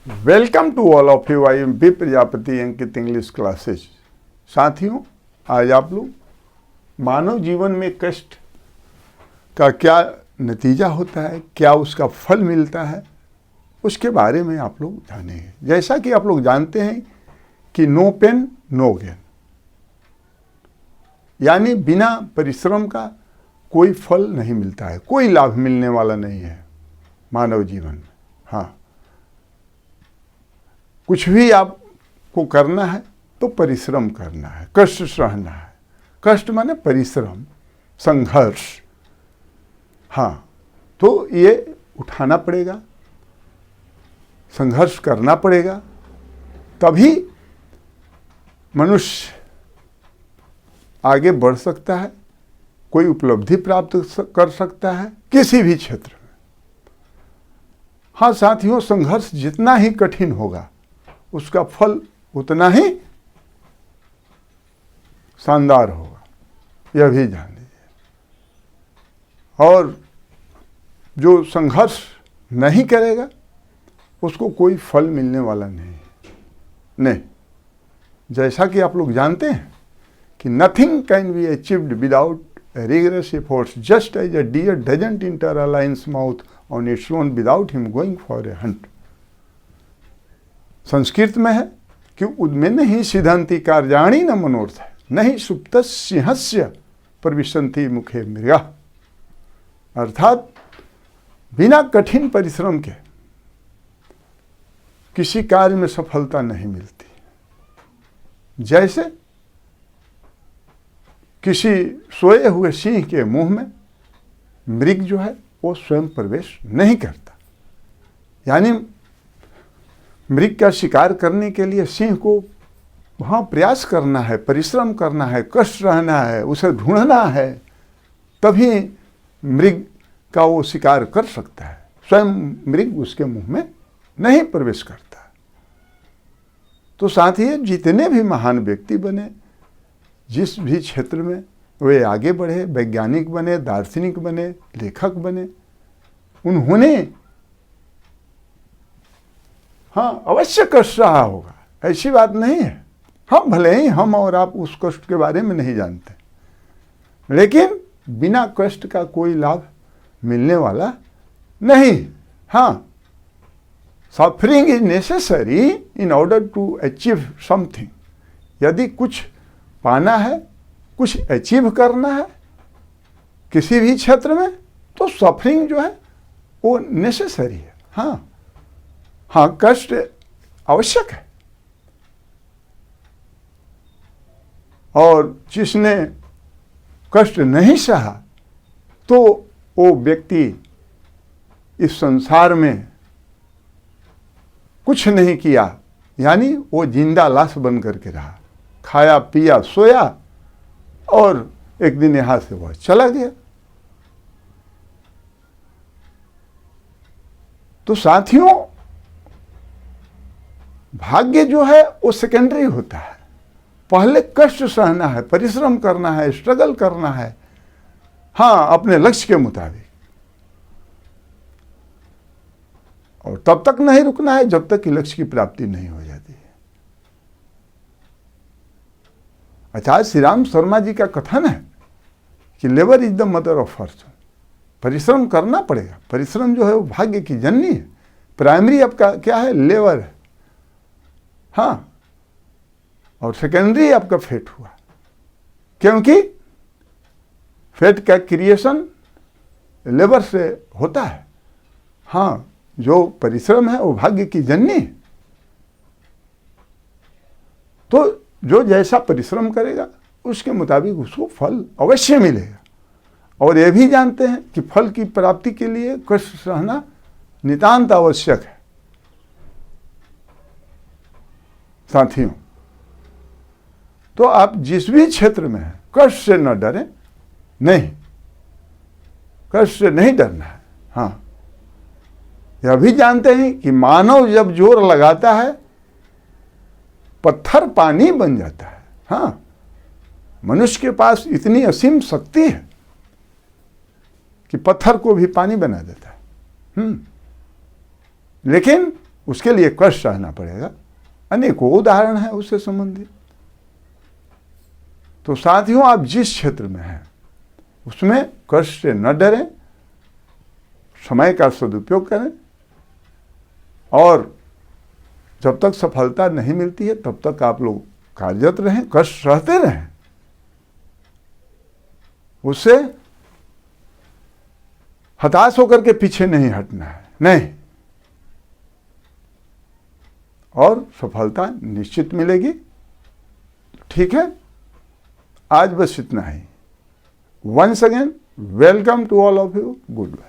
Welcome to all of you. I am B Prajapati Ankit English classes. साथियों, आज आप लोग मानव जीवन में कष्ट का क्या नतीजा होता है, क्या उसका फल मिलता है, उसके बारे में आप लोग जानेंगे। जैसा कि आप लोग जानते हैं कि नो पेन नो गेन, यानी बिना परिश्रम का कोई फल नहीं मिलता है, कोई लाभ मिलने वाला नहीं है मानव जीवन में। हाँ, कुछ भी आपको करना है तो परिश्रम करना है, कष्ट सहना है। कष्ट माने परिश्रम, संघर्ष। हाँ, तो ये उठाना पड़ेगा, संघर्ष करना पड़ेगा, तभी मनुष्य आगे बढ़ सकता है, कोई उपलब्धि प्राप्त कर सकता है किसी भी क्षेत्र में। हाँ साथियों, संघर्ष जितना ही कठिन होगा उसका फल उतना ही शानदार होगा, यह भी जान लीजिए। और जो संघर्ष नहीं करेगा उसको कोई फल मिलने वाला नहीं है। नहीं, जैसा कि आप लोग जानते हैं कि nothing can be achieved without rigorous efforts, just as a deer doesn't enter a lion's mouth on its own without him going for a hunt। Sanskrit में है कि उद्मेन ही सिद्धांति कार्याणि न मनोर्थ है, नहीं सुप्त सिंहस्य प्रविशन्ति मुखे मृगा। अर्थात बिना कठिन परिश्रम के किसी कार्य में सफलता नहीं मिलती। जैसे किसी सोए हुए सिंह के मुंह में मृग जो है वो स्वयं प्रवेश नहीं करता, यानी मृग का शिकार करने के लिए सिंह को वहाँ प्रयास करना है, परिश्रम करना है, कष्ट रहना है, उसे ढूंढना है, तभी मृग का वो शिकार कर सकता है। स्वयं मृग उसके मुंह में नहीं प्रवेश करता। तो साथ ही जितने भी महान व्यक्ति बने, जिस भी क्षेत्र में वे आगे बढ़े, वैज्ञानिक बने, दार्शनिक बने, लेखक बने, उन्होंने हाँ अवश्य कष्ट रहा होगा, ऐसी बात नहीं है। हम भले ही हम और आप उस कष्ट के बारे में नहीं जानते, लेकिन बिना कष्ट का कोई लाभ मिलने वाला नहीं। हाँ, suffering is necessary in order to achieve something. यदि कुछ पाना है, कुछ अचीव करना है किसी भी क्षेत्र में, तो सफरिंग जो है वो नेसेसरी है। हाँ हाँ, कष्ट आवश्यक है। और जिसने कष्ट नहीं सहा तो वो व्यक्ति इस संसार में कुछ नहीं किया, यानी वो जिंदा लाश बन करके रहा, खाया पिया सोया और एक दिन यहां से वह चला गया। तो साथियों, भाग्य जो है वो सेकेंडरी होता है। पहले कष्ट सहना है, परिश्रम करना है, स्ट्रगल करना है, हाँ अपने लक्ष्य के मुताबिक, और तब तक नहीं रुकना है जब तक कि लक्ष्य की प्राप्ति नहीं हो जाती है। आचार्य श्री राम शर्मा जी का कथन है कि labour is the mother of Fortune. परिश्रम करना पड़ेगा। परिश्रम जो है वो भाग्य की जननी है। प्राइमरी आपका क्या है? लेबर है। हाँ, और सेकेंडरी आपका फेट हुआ, क्योंकि फेट का क्रिएशन लेबर से होता है। हाँ, जो परिश्रम है वो भाग्य की जननी है। तो जो जैसा परिश्रम करेगा उसके मुताबिक उसको फल अवश्य मिलेगा। और ये भी जानते हैं कि फल की प्राप्ति के लिए कष्ट सहना नितांत आवश्यक है। साथियों, तो आप जिस भी क्षेत्र में हैं कष्ट से न डरें। नहीं, कष्ट से नहीं डरना है। हाँ, यह भी जानते हैं कि मानव जब जोर लगाता है पत्थर पानी बन जाता है। हाँ, मनुष्य के पास इतनी असीम शक्ति है कि पत्थर को भी पानी बना देता है। लेकिन उसके लिए कष्ट सहना पड़ेगा। अनेकों उदाहरण हैं उससे संबंधित। तो साथियों, आप जिस क्षेत्र में हैं उसमें कष्ट से न डरें, समय का सदुपयोग करें, और जब तक सफलता नहीं मिलती है तब तक आप लोग कार्यरत रहें, कष्ट सहते रहें। उससे हताश होकर के पीछे नहीं हटना है, नहीं, और सफलता निश्चित मिलेगी। ठीक है, आज बस इतना ही। Once again welcome to all of you, good bye.